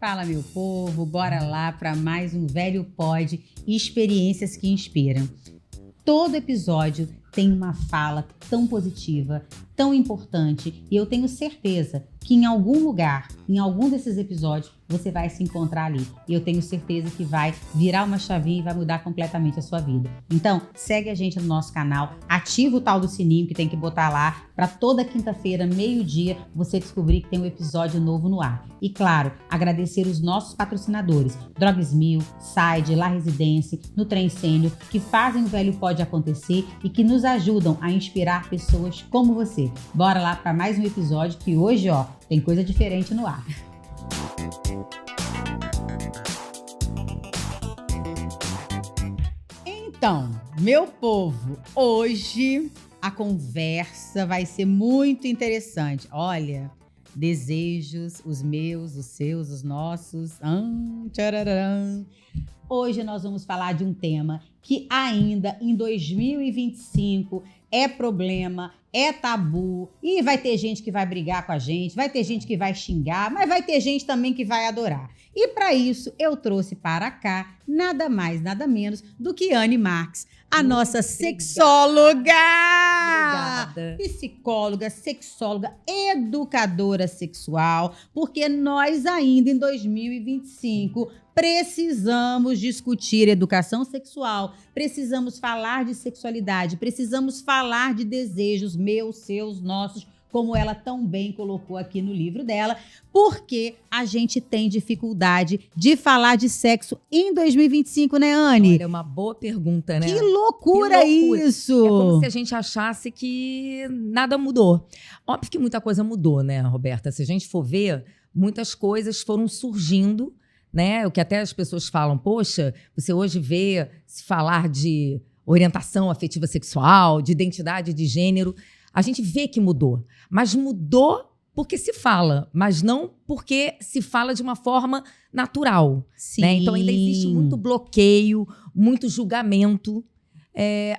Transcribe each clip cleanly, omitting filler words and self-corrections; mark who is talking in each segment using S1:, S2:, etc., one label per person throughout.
S1: Fala, meu povo, bora lá para mais um Velho Pod Experiências que Inspiram. Todo episódio tem uma fala tão positiva, tão importante, e eu tenho certeza que em algum lugar, em algum desses episódios, você vai se encontrar ali. E eu tenho certeza que vai virar uma chavinha e vai mudar completamente a sua vida. Então, segue a gente no nosso canal, ativa o tal do sininho que tem que botar lá, para toda quinta-feira, meio-dia, você descobrir que tem um episódio novo no ar. E claro, agradecer os nossos patrocinadores, Drogas Mil, Side, La Residência, Nutrem Sênior, que fazem o Velho Pod acontecer e que nos ajudam a inspirar pessoas como você. Bora lá para mais um episódio que hoje, tem coisa diferente no ar. Então, meu povo, hoje a conversa vai ser muito interessante. Olha, desejos, os meus, os seus, os nossos. Tchararam. Hoje nós vamos falar de um tema que ainda em 2025 é problema, é tabu, e vai ter gente que vai brigar com a gente, vai ter gente que vai xingar, mas vai ter gente também que vai adorar. E para isso eu trouxe para cá nada mais, nada menos do que Anne Marques, a nossa sexóloga,
S2: Obrigada.
S1: Psicóloga, sexóloga, educadora sexual, porque nós ainda em 2025 precisamos discutir educação sexual, precisamos falar de sexualidade, precisamos falar de desejos meus, seus, nossos, como ela tão bem colocou aqui no livro dela, porque a gente tem dificuldade de falar de sexo em 2025, né, Anne?
S2: Olha, é uma boa pergunta, né?
S1: Que loucura isso!
S2: É como se a gente achasse que nada mudou. Óbvio que muita coisa mudou, né, Roberta? Se a gente for ver, muitas coisas foram surgindo, né? O que até as pessoas falam, poxa, você hoje vê se falar de orientação afetiva sexual, de identidade de gênero, a gente vê que mudou. Mas mudou porque se fala, mas não porque se fala de uma forma natural.
S1: Sim.
S2: Né? Então ainda existe muito bloqueio, muito julgamento.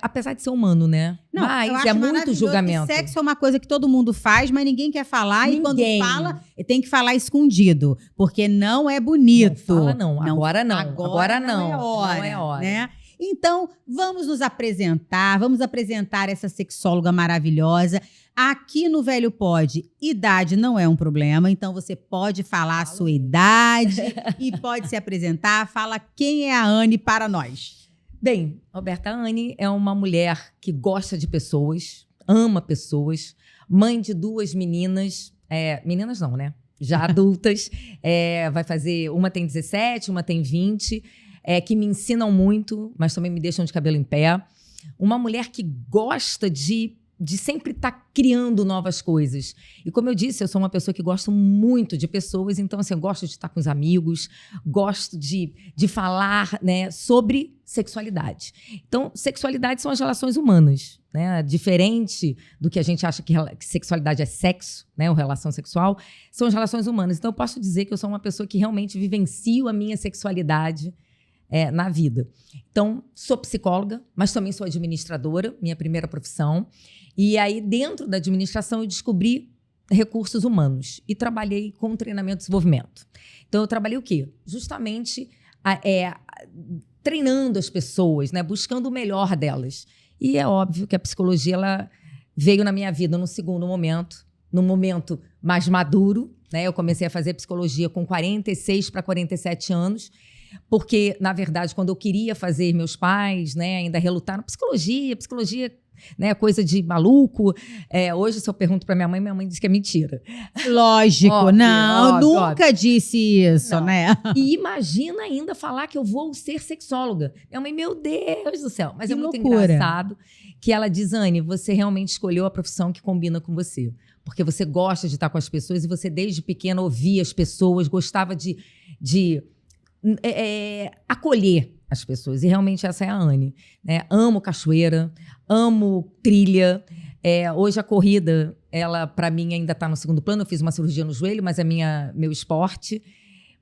S2: Apesar de ser humano, né?
S1: Não,
S2: mas é muito julgamento.
S1: Que sexo é uma coisa que todo mundo faz, mas ninguém quer falar.
S2: Ninguém.
S1: E quando fala, tem que falar escondido, porque não é bonito.
S2: Não fala não, agora não.
S1: Agora não é hora.
S2: Não é hora.
S1: Né? Então, vamos nos apresentar, vamos apresentar essa sexóloga maravilhosa. Aqui no Velho Pod, idade não é um problema, então você pode falar a sua idade e pode se apresentar. Fala quem é a Anne para nós.
S2: Bem, Roberta, a Anne é uma mulher que gosta de pessoas, ama pessoas, mãe de 2 meninas, meninas não, né? Já adultas, vai fazer, uma tem 17, uma tem 20, que me ensinam muito, mas também me deixam de cabelo em pé. Uma mulher que gosta de sempre estar criando novas coisas. E como eu disse, eu sou uma pessoa que gosto muito de pessoas, então assim, eu gosto de estar com os amigos, gosto de falar, né, sobre sexualidade. Então, sexualidade são as relações humanas, né? Diferente do que a gente acha que sexualidade é sexo, né, ou relação sexual, são as relações humanas. Então, eu posso dizer que eu sou uma pessoa que realmente vivencio a minha sexualidade na vida. Então, sou psicóloga, mas também sou administradora, minha primeira profissão. E aí, dentro da administração, eu descobri recursos humanos e trabalhei com treinamento e desenvolvimento. Então, eu trabalhei o quê? Justamente treinando as pessoas, né? Buscando o melhor delas. E é óbvio que a psicologia ela veio na minha vida no segundo momento, no momento mais maduro, né? Eu comecei a fazer psicologia com 46 para 47 anos, porque, na verdade, quando eu queria fazer, meus pais, né, ainda relutaram. Psicologia, né, coisa de maluco. Hoje, se eu pergunto para minha mãe diz que é mentira.
S1: Lógico,
S2: óbvio,
S1: não,
S2: óbvio,
S1: nunca
S2: óbvio.
S1: Disse isso,
S2: Não.
S1: né?
S2: E imagina ainda falar que eu vou ser sexóloga. Minha mãe, meu Deus do céu. Mas
S1: Que
S2: é muito
S1: loucura.
S2: engraçado que ela diz, Anne, você realmente escolheu a profissão que combina com você. Porque você gosta de estar com as pessoas e você, desde pequena, ouvia as pessoas, gostava de acolher as pessoas. E realmente essa é a Anne. Né? Amo cachoeira, amo trilha. Hoje a corrida, ela para mim ainda está no segundo plano. Eu fiz uma cirurgia no joelho, mas é meu esporte.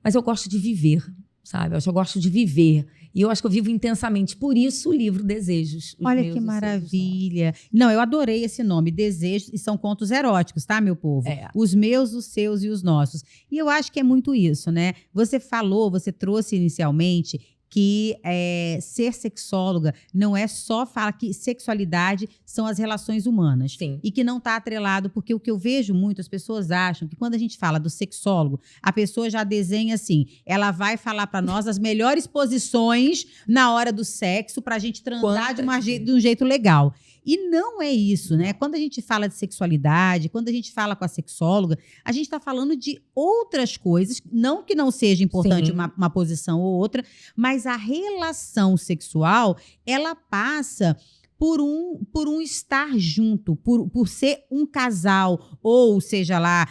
S2: Mas eu gosto de viver, sabe? Eu gosto de viver. E eu acho que eu vivo intensamente. Por isso o livro Desejos.
S1: Olha que maravilha. Não, eu adorei esse nome, Desejos, e são contos eróticos, tá, meu povo? Os meus, os seus e os nossos. E eu acho que é muito isso, né? Você trouxe inicialmente que ser sexóloga não é só falar que sexualidade são as relações humanas.
S2: Sim.
S1: E que não está atrelado, porque o que eu vejo muito, as pessoas acham que quando a gente fala do sexólogo, a pessoa já desenha assim, ela vai falar para nós as melhores posições na hora do sexo para a gente transar de um jeito legal. E não é isso, né? Quando a gente fala de sexualidade, quando a gente fala com a sexóloga, a gente está falando de outras coisas, não que não seja importante uma posição ou outra, mas a relação sexual, ela passa por um estar junto, por ser um casal, ou seja lá,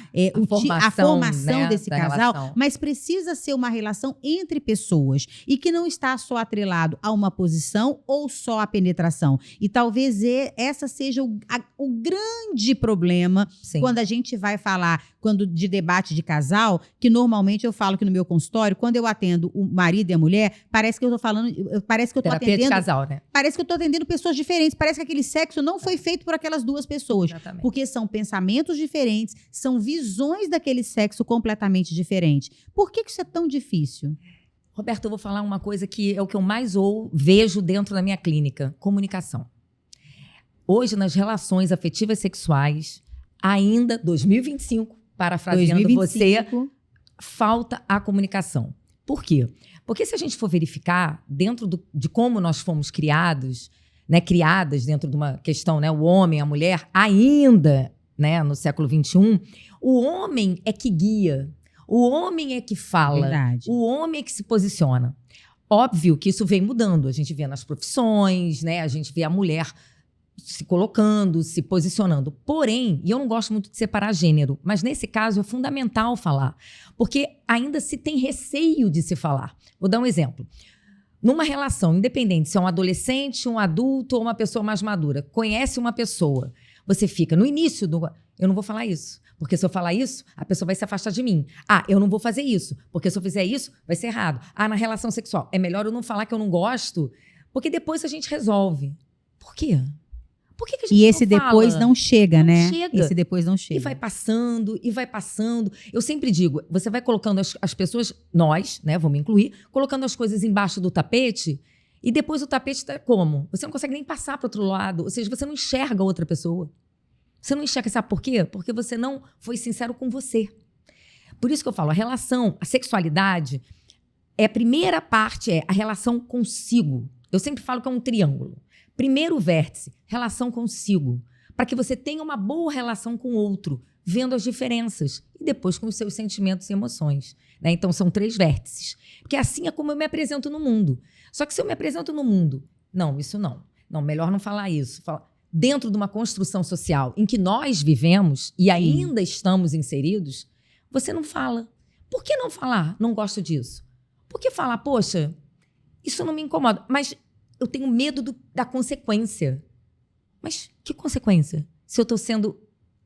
S1: a formação né, desse casal, relação. Mas precisa ser uma relação entre pessoas e que não está só atrelado a uma posição ou só a penetração. E talvez essa seja o grande problema quando a gente vai falar de debate de casal, que normalmente eu falo que no meu consultório, quando eu atendo o marido e a mulher, parece que eu estou atendendo...
S2: de casal, né?
S1: Parece que eu estou atendendo pessoas diferentes. Parece que aquele sexo não foi feito por aquelas duas pessoas.
S2: Exatamente.
S1: Porque são pensamentos diferentes, são visões daquele sexo completamente diferentes. Por que isso é tão difícil?
S2: Roberto, eu vou falar uma coisa que é o que eu mais vejo dentro da minha clínica. Comunicação. Hoje, nas relações afetivas sexuais, ainda 2025, parafraseando você, falta a comunicação. Por quê? Porque se a gente for verificar, dentro de como nós fomos criados, né, criadas dentro de uma questão, né, o homem, a mulher, ainda, né, no século XXI, o homem é que guia, o homem é que fala,
S1: Verdade.
S2: O homem é que se posiciona. Óbvio que isso vem mudando, a gente vê nas profissões, né, a gente vê a mulher se colocando, se posicionando. Porém, e eu não gosto muito de separar gênero, mas nesse caso é fundamental falar, porque ainda se tem receio de se falar. Vou dar um exemplo. Numa relação, independente se é um adolescente, um adulto ou uma pessoa mais madura, conhece uma pessoa, você fica no início do... Eu não vou falar isso, porque se eu falar isso, a pessoa vai se afastar de mim. Ah, eu não vou fazer isso, porque se eu fizer isso, vai ser errado. Ah, na relação sexual, é melhor eu não falar que eu não gosto, porque depois a gente resolve. Por quê? Por que a gente
S1: e esse
S2: não fala?
S1: Depois não chega, né?
S2: Chega.
S1: Esse depois não chega.
S2: E vai passando, e vai passando. Eu sempre digo, você vai colocando as pessoas, nós, né, vou me incluir, colocando as coisas embaixo do tapete, e depois o tapete tá como? Você não consegue nem passar para outro lado. Ou seja, você não enxerga outra pessoa. Você não enxerga, sabe por quê? Porque você não foi sincero com você. Por isso que eu falo, a relação, a sexualidade, a primeira parte é a relação consigo. Eu sempre falo que é um triângulo. Primeiro vértice, relação consigo. Para que você tenha uma boa relação com o outro, vendo as diferenças. E depois com os seus sentimentos e emoções. Né? Então, são 3 vértices. Porque assim é como eu me apresento no mundo. Só que se eu me apresento no mundo, não, isso não. Não, melhor não falar isso. Dentro de uma construção social em que nós vivemos e ainda estamos inseridos, você não fala. Por que não falar? Não gosto disso. Por que falar, poxa, isso não me incomoda, mas eu tenho medo da consequência. Mas que consequência? Se eu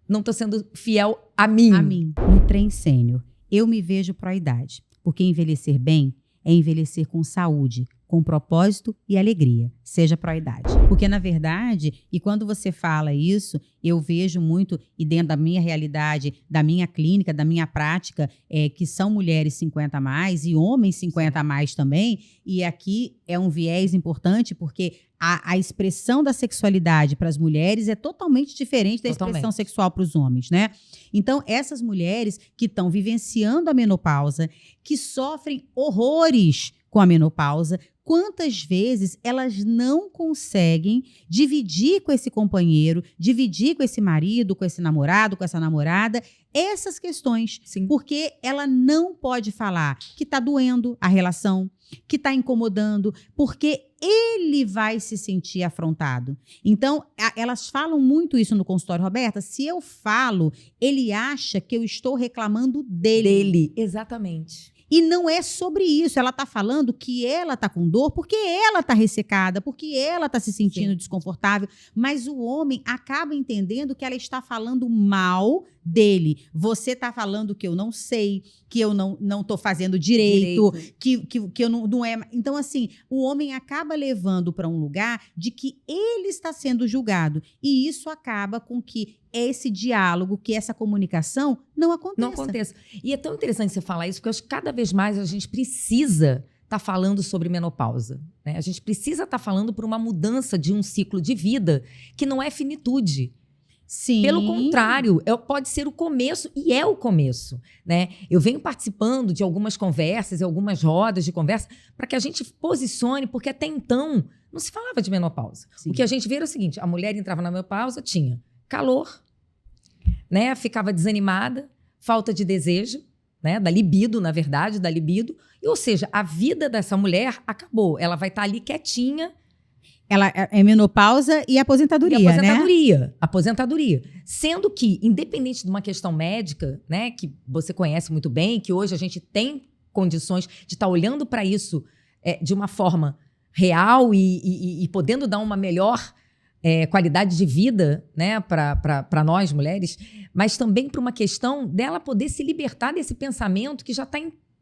S2: não estou sendo fiel a mim.
S1: A mim. No trem sênior, eu me vejo pró-idade. Porque envelhecer bem é envelhecer com saúde, com propósito e alegria, seja pró-idade. Porque, na verdade, e quando você fala isso, eu vejo muito, e dentro da minha realidade, da minha clínica, da minha prática, que são mulheres 50 a mais e homens 50 a mais também, e aqui é um viés importante, porque a expressão da sexualidade para as mulheres é totalmente diferente da expressão sexual para os homens, né? Então, essas mulheres que estão vivenciando a menopausa, que sofrem horrores com a menopausa, quantas vezes elas não conseguem dividir com esse companheiro, dividir com esse marido, com esse namorado, com essa namorada, essas questões.
S2: Sim.
S1: Porque ela não pode falar que está doendo a relação, que está incomodando, porque ele vai se sentir afrontado. Então, elas falam muito isso no consultório. Roberta, se eu falo, ele acha que eu estou reclamando dele.
S2: Exatamente.
S1: E não é sobre isso. Ela está falando que ela está com dor porque ela está ressecada, porque ela está se sentindo desconfortável. Mas o homem acaba entendendo que ela está falando mal dele. Você tá falando que eu não sei, que eu não tô fazendo direito. Que eu não é... Então, assim, o homem acaba levando para um lugar de que ele está sendo julgado. E isso acaba com que esse diálogo, que essa comunicação não aconteça.
S2: Não aconteça. E é tão interessante você falar isso, porque eu acho que cada vez mais a gente precisa estar falando sobre menopausa, né? A gente precisa estar falando por uma mudança de um ciclo de vida que não é finitude.
S1: Sim.
S2: Pelo contrário, pode ser o começo, e é o começo, né? Eu venho participando de algumas conversas e algumas rodas de conversa para que a gente posicione, porque até então não se falava de menopausa.
S1: Sim.
S2: O que a gente vê era o seguinte, a mulher entrava na menopausa, tinha calor, né? Ficava desanimada, falta de desejo, né? Da libido, na verdade, da libido. Ou seja, a vida dessa mulher acabou. Ela vai estar ali quietinha.
S1: Ela é menopausa e aposentadoria, né?
S2: Aposentadoria. Sendo que, independente de uma questão médica, né, que você conhece muito bem, que hoje a gente tem condições de estar olhando para isso de uma forma real e podendo dar uma melhor qualidade de vida, né, para nós mulheres, mas também para uma questão dela poder se libertar desse pensamento que já está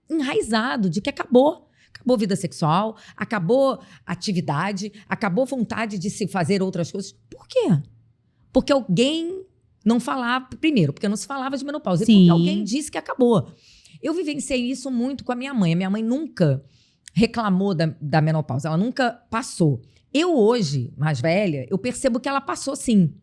S2: enraizado, de que acabou. Acabou vida sexual, acabou atividade, acabou vontade de se fazer outras coisas. Por quê? Porque alguém não falava, primeiro, porque não se falava de menopausa,
S1: Sim.
S2: e porque alguém disse que acabou. Eu vivenciei isso muito com a minha mãe. A minha mãe nunca reclamou da menopausa, ela nunca passou. Eu hoje, mais velha, eu percebo que ela passou sim.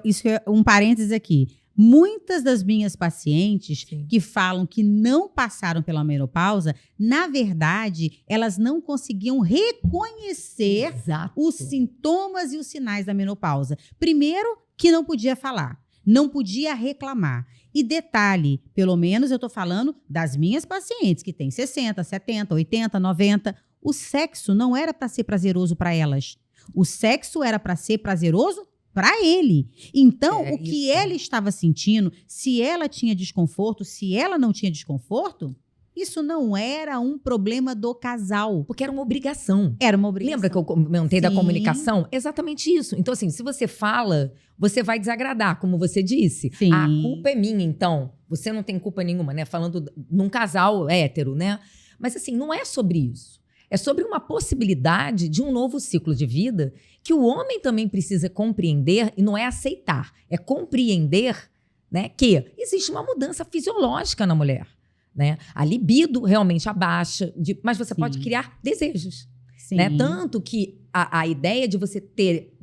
S1: Isso é um parênteses aqui. Muitas das minhas pacientes
S2: Sim.
S1: que falam que não passaram pela menopausa, na verdade, elas não conseguiam reconhecer
S2: Exato.
S1: os sintomas e os sinais da menopausa. Primeiro, que não podia falar, não podia reclamar. E detalhe, pelo menos eu estou falando das minhas pacientes, que têm 60, 70, 80, 90. O sexo não era para ser prazeroso para elas. O sexo era para ser prazeroso para ele. Então, o que ela estava sentindo, se ela tinha desconforto, se ela não tinha desconforto, isso não era um problema do casal.
S2: Porque era uma obrigação.
S1: Era uma obrigação.
S2: Lembra que eu comentei da
S1: Sim.
S2: comunicação? Exatamente isso. Então, assim, se você fala, você vai desagradar, como você disse.
S1: Sim.
S2: A culpa é minha, então. Você não tem culpa nenhuma, né? Falando num casal hétero, né? Mas, assim, não é sobre isso. É sobre uma possibilidade de um novo ciclo de vida que o homem também precisa compreender, e não é aceitar, é compreender, né, que existe uma mudança fisiológica na mulher. Né? A libido realmente abaixa, mas você
S1: Sim.
S2: pode criar desejos.
S1: Sim.
S2: Né? Tanto que a ideia de você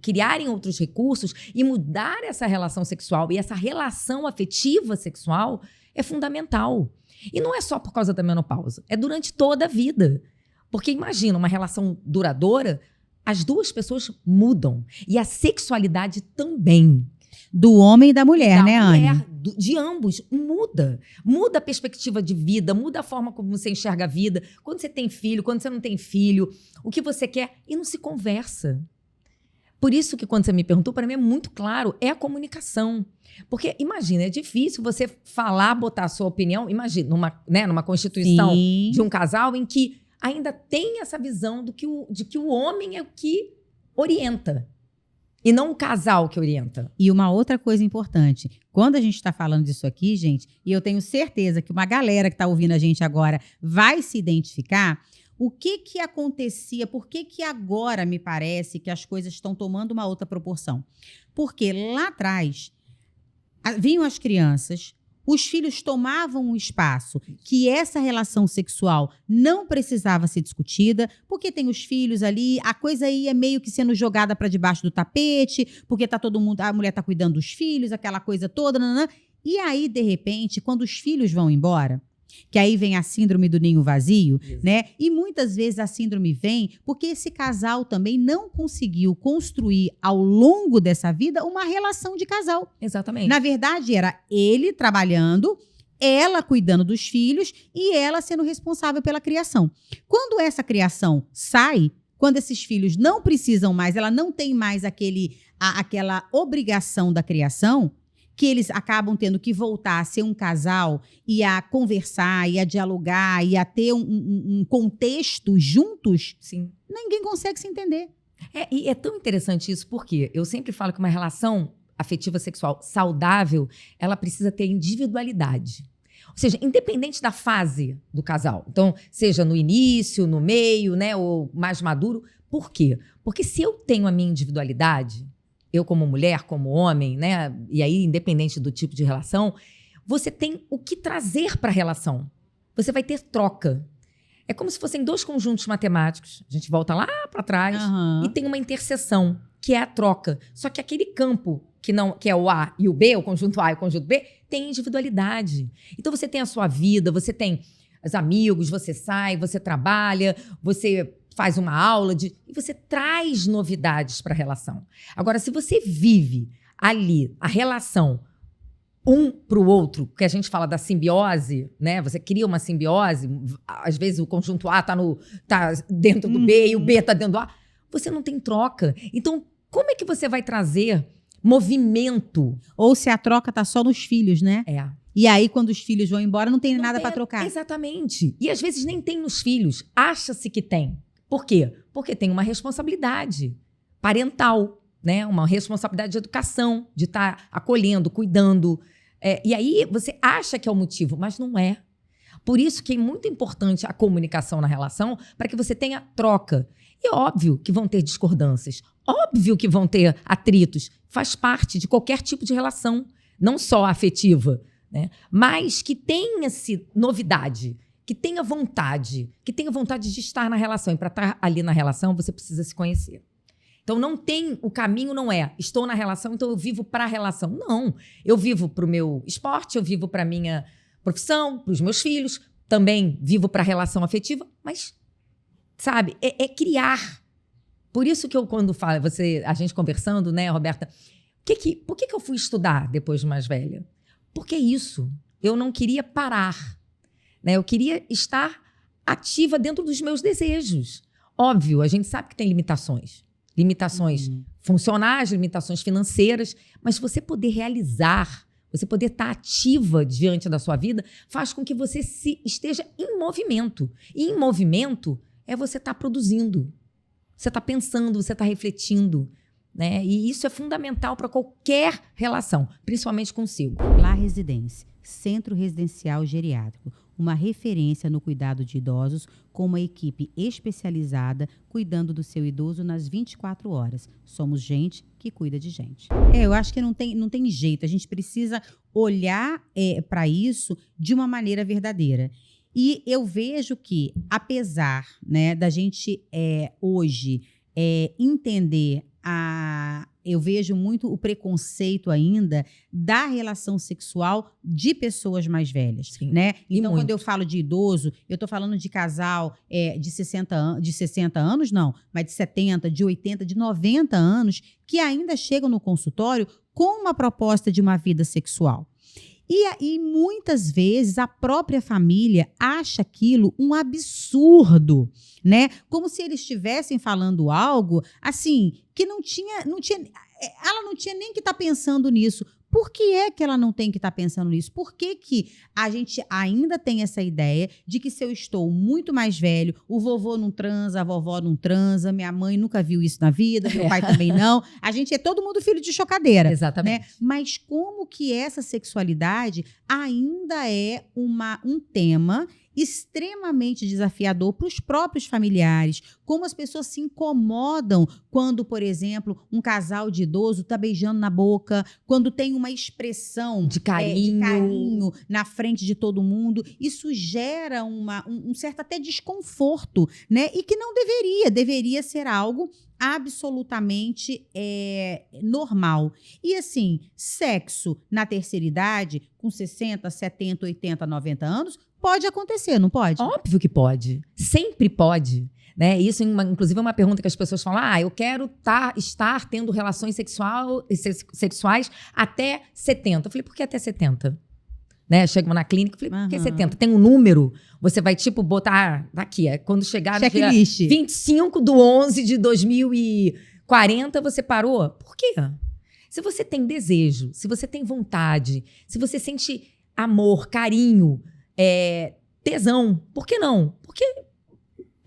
S2: criarem outros recursos e mudar essa relação sexual e essa relação afetiva sexual é fundamental. E não é só por causa da menopausa, é durante toda a vida. Porque imagina, uma relação duradoura, as duas pessoas mudam. E a sexualidade também.
S1: Do homem e da mulher, né, Anne?
S2: De ambos, muda. Muda a perspectiva de vida, muda a forma como você enxerga a vida. Quando você tem filho, quando você não tem filho, o que você quer, e não se conversa. Por isso que quando você me perguntou, para mim é muito claro, é a comunicação. Porque, imagina, é difícil você falar, botar a sua opinião, imagina, numa constituição
S1: Sim.
S2: de um casal em que ainda tem essa visão de que o homem é o que orienta. E não o casal que orienta.
S1: E uma outra coisa importante, quando a gente está falando disso aqui, gente, e eu tenho certeza que uma galera que está ouvindo a gente agora vai se identificar, o que acontecia, por que agora me parece que as coisas estão tomando uma outra proporção? Porque lá atrás, vinham as crianças, os filhos tomavam um espaço que essa relação sexual não precisava ser discutida, porque tem os filhos ali, a coisa ia meio que sendo jogada para debaixo do tapete, porque tá todo mundo, a mulher tá cuidando dos filhos, aquela coisa toda, nanã. E aí, de repente, quando os filhos vão embora, que aí vem a síndrome do ninho vazio, né? E muitas vezes a síndrome vem porque esse casal também não conseguiu construir ao longo dessa vida uma relação de casal.
S2: Exatamente.
S1: Na verdade, era ele trabalhando, ela cuidando dos filhos e ela sendo responsável pela criação. Quando essa criação sai, quando esses filhos não precisam mais, ela não tem mais aquela obrigação da criação, que eles acabam tendo que voltar a ser um casal e a conversar, e a dialogar, e a ter um contexto juntos,
S2: Sim.
S1: ninguém consegue se entender.
S2: E é tão interessante isso, porque eu sempre falo que uma relação afetiva sexual saudável, ela precisa ter individualidade. Ou seja, independente da fase do casal. Então, seja no início, no meio, né, ou mais maduro. Por quê? Porque se eu tenho a minha individualidade, eu como mulher, como homem, né, e aí independente do tipo de relação, você tem o que trazer para a relação. Você vai ter troca. É como se fossem dois conjuntos matemáticos. A gente volta lá para trás e tem uma interseção, que é a troca. Só que aquele campo que é o A e o B, o conjunto A e o conjunto B, tem individualidade. Então você tem a sua vida, você tem os amigos, você sai, você trabalha, você faz uma aula e você traz novidades para a relação. Agora, se você vive ali a relação um para o outro, que a gente fala da simbiose, né? Você cria uma simbiose, às vezes o conjunto A tá dentro do B e o B tá dentro do A. Você não tem troca. Então, como é que você vai trazer movimento?
S1: Ou se a troca tá só nos filhos, né?
S2: É.
S1: E aí, quando os filhos vão embora, não tem nada para trocar.
S2: Exatamente. E às vezes nem tem nos filhos. Acha-se que tem. Por quê? Porque tem uma responsabilidade parental, né? Uma responsabilidade de educação, de estar acolhendo, cuidando. E aí você acha que é o motivo, mas não é. Por isso que é muito importante a comunicação na relação, para que você tenha troca. E óbvio que vão ter discordâncias, óbvio que vão ter atritos. Faz parte de qualquer tipo de relação, não só afetiva, né? Mas que tenha-se novidade, que tenha vontade de estar na relação. E para estar ali na relação, você precisa se conhecer. Então, o caminho não é, estou na relação, então eu vivo para a relação. Não, eu vivo para o meu esporte, eu vivo para a minha profissão, para os meus filhos, também vivo para a relação afetiva, mas, sabe, é criar. Por isso que eu, quando falo, a gente conversando, né, Roberta, por que eu fui estudar depois de mais velha? Porque é isso, eu não queria parar, né? Eu queria estar ativa dentro dos meus desejos. Óbvio, a gente sabe que tem limitações funcionais, limitações financeiras, mas você poder realizar, você poder estar ativa diante da sua vida, faz com que você esteja em movimento. E em movimento é você estar produzindo, você está pensando, você está refletindo, né? E isso é fundamental para qualquer relação, principalmente consigo.
S1: Lar Residência, Centro Residencial Geriátrico, uma referência no cuidado de idosos, com uma equipe especializada cuidando do seu idoso nas 24 horas. Somos gente que cuida de gente. Eu acho que não tem jeito. A gente precisa olhar para isso de uma maneira verdadeira. E eu vejo que, apesar, né, da gente hoje entender eu vejo muito o preconceito ainda da relação sexual de pessoas mais velhas, né? Então, quando eu falo de idoso, eu tô falando de casal de 60 anos, não, mas de 70, de 80, de 90 anos, que ainda chegam no consultório com uma proposta de uma vida sexual. E muitas vezes a própria família acha aquilo um absurdo, né? Como se eles estivessem falando algo assim que ela não tinha nem que estar pensando nisso. Por que é que ela não tem que estar pensando nisso? Por que a gente ainda tem essa ideia de que se eu estou muito mais velho, o vovô não transa, a vovó não transa, minha mãe nunca viu isso na vida, meu pai também não. A gente é todo mundo filho de chocadeira.
S2: Exatamente.
S1: Né? Mas como que essa sexualidade ainda é um tema extremamente desafiador para os próprios familiares, como as pessoas se incomodam quando, por exemplo, um casal de idoso está beijando na boca, quando tem uma expressão
S2: de carinho
S1: na frente de todo mundo. Isso gera um certo até desconforto, né? E que não deveria ser algo absolutamente normal. E assim, sexo na terceira idade, com 60, 70, 80, 90 anos, pode acontecer, não pode?
S2: Óbvio que pode. Sempre pode. Né? Isso, inclusive, é uma pergunta que as pessoas falam: eu quero estar tendo relações sexuais até 70. Eu falei, por que até 70? Né? Chegam na clínica, eu falei, por que 70? Tem um número, você vai botar daqui, quando chegar no dia 25/11/2040, você parou? Por quê? Se você tem desejo, se você tem vontade, se você sente amor, carinho, tesão, por que não? Por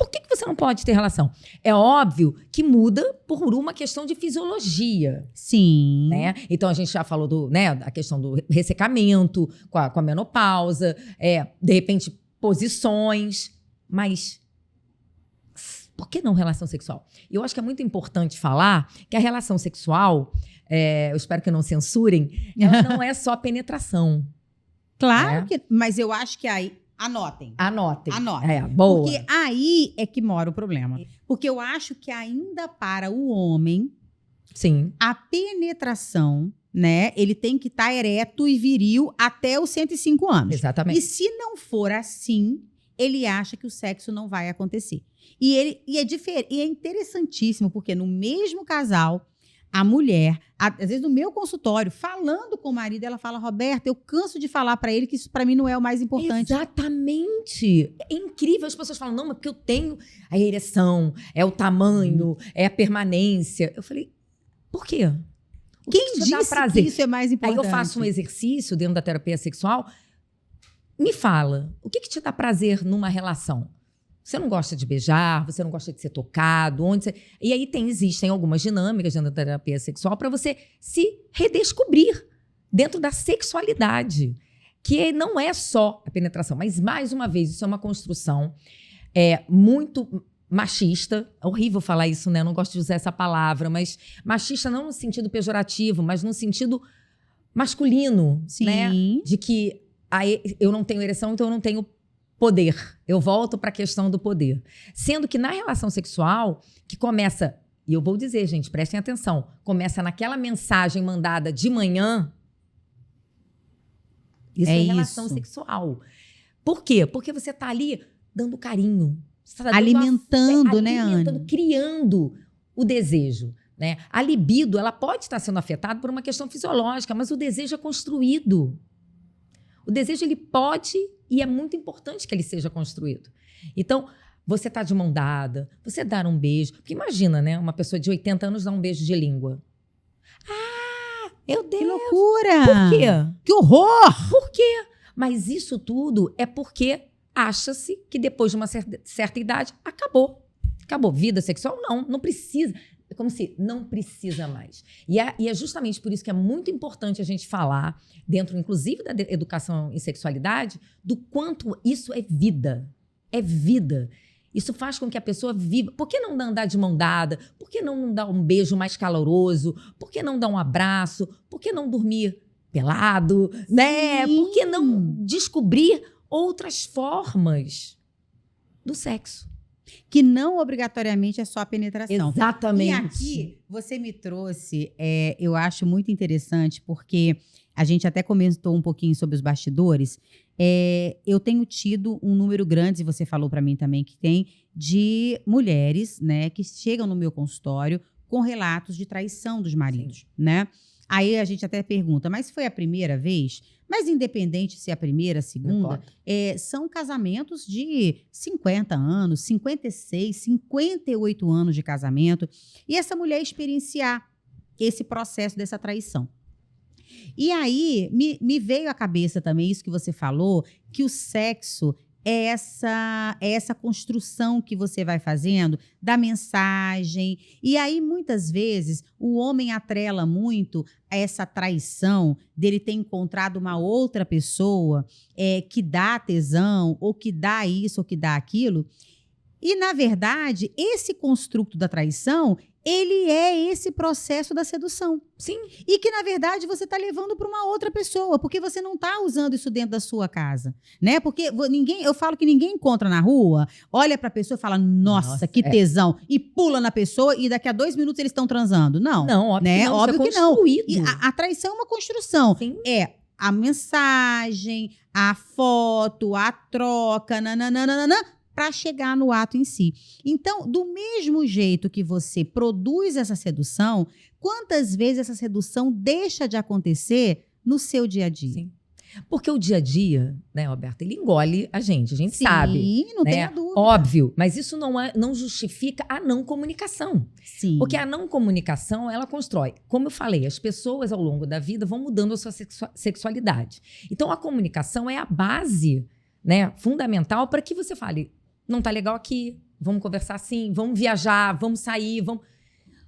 S2: que que você não pode ter relação? É óbvio que muda por uma questão de fisiologia.
S1: Sim.
S2: Né? Então, a gente já falou da questão do ressecamento, com a menopausa, de repente, posições. Mas por que não relação sexual? Eu acho que é muito importante falar que a relação sexual, eu espero que não censurem, ela não é só penetração.
S1: Claro que... Mas eu acho que aí... Anotem.
S2: Anotem.
S1: Boa. Porque aí é que mora o problema. Porque eu acho que ainda para o homem,
S2: sim,
S1: a penetração, né? Ele tem que estar ereto e viril até os 105 anos.
S2: Exatamente.
S1: E se não for assim, ele acha que o sexo não vai acontecer. E é interessantíssimo, porque no mesmo casal, a mulher, às vezes no meu consultório, falando com o marido, ela fala: Roberta, eu canso de falar pra ele que isso pra mim não é o mais importante.
S2: Exatamente. É incrível. As pessoas falam: não, mas porque eu tenho a ereção, é o tamanho, é a permanência. Eu falei: por quê?
S1: Quem disse que isso é mais importante?
S2: Aí eu faço um exercício dentro da terapia sexual. Me fala, o que te dá prazer numa relação? Você não gosta de beijar, você não gosta de ser tocado, E aí existem algumas dinâmicas dentro da terapia sexual para você se redescobrir dentro da sexualidade, que não é só a penetração, mas, mais uma vez, isso é uma construção muito machista. É horrível falar isso, né? Eu não gosto de usar essa palavra, mas machista não no sentido pejorativo, mas no sentido masculino,
S1: sim,
S2: né? De que eu não tenho ereção, então eu não tenho poder. Eu volto para a questão do poder. Sendo que na relação sexual, que começa, e eu vou dizer, gente, prestem atenção, começa naquela mensagem mandada de manhã. Isso é relação sexual. Por quê? Porque você está ali dando carinho. Você tá
S1: alimentando, né, Anne?
S2: Criando o desejo. Né? A libido, ela pode estar sendo afetada por uma questão fisiológica, mas o desejo é construído. O desejo, ele pode, e é muito importante que ele seja construído. Então, você tá de mão dada, você dar um beijo. Porque imagina, né? Uma pessoa de 80 anos dar um beijo de língua. Ah, meu Deus!
S1: Que loucura!
S2: Por quê?
S1: Que horror!
S2: Por quê? Mas isso tudo é porque acha-se que depois de uma certa idade, acabou. Acabou. Vida sexual? Não precisa. É como se não precisa mais. E é justamente por isso que é muito importante a gente falar, dentro, inclusive, da educação em sexualidade, do quanto isso é vida. É vida. Isso faz com que a pessoa viva. Por que não andar de mão dada? Por que não dar um beijo mais caloroso? Por que não dar um abraço? Por que não dormir pelado? Né? Por que não descobrir outras formas do sexo?
S1: Que não obrigatoriamente é só a penetração.
S2: Exatamente.
S1: E aqui você me trouxe, eu acho muito interessante, porque a gente até comentou um pouquinho sobre os bastidores. Eu tenho tido um número grande, e você falou para mim também que tem, de mulheres, né, que chegam no meu consultório com relatos de traição dos maridos, né? Aí a gente até pergunta, mas foi a primeira vez? Mas independente se é a primeira, a segunda, são casamentos de 50 anos, 56, 58 anos de casamento. E essa mulher experienciar esse processo dessa traição. E aí me veio à cabeça também isso que você falou, que o sexo é essa construção que você vai fazendo da mensagem. E aí, muitas vezes, o homem atrela muito a essa traição dele ter encontrado uma outra pessoa que dá tesão, ou que dá isso, ou que dá aquilo. E, na verdade, esse construto da traição, ele é esse processo da sedução.
S2: Sim.
S1: E que, na verdade, você está levando para uma outra pessoa, porque você não está usando isso dentro da sua casa, né? Porque eu falo que ninguém encontra na rua, olha para a pessoa e fala, nossa, que tesão, e pula na pessoa e daqui a 2 minutos eles estão transando. Não.
S2: Não, óbvio
S1: né?
S2: que não.
S1: Óbvio que não.
S2: E
S1: a traição é uma construção.
S2: Sim.
S1: É a mensagem, a foto, a troca, nananana, para chegar no ato em si. Então, do mesmo jeito que você produz essa sedução, quantas vezes essa sedução deixa de acontecer no seu dia a dia?
S2: Sim. Porque o dia a dia, né, Roberta, ele engole a gente sabe.
S1: Sim, não
S2: né?
S1: tenha dúvida.
S2: Óbvio, mas isso não justifica a não comunicação.
S1: Sim.
S2: Porque a não comunicação, ela constrói. Como eu falei, as pessoas ao longo da vida vão mudando a sua sexualidade. Então, a comunicação é a base, né, fundamental para que você fale, não tá legal aqui, vamos conversar sim, vamos viajar, vamos sair, vamos...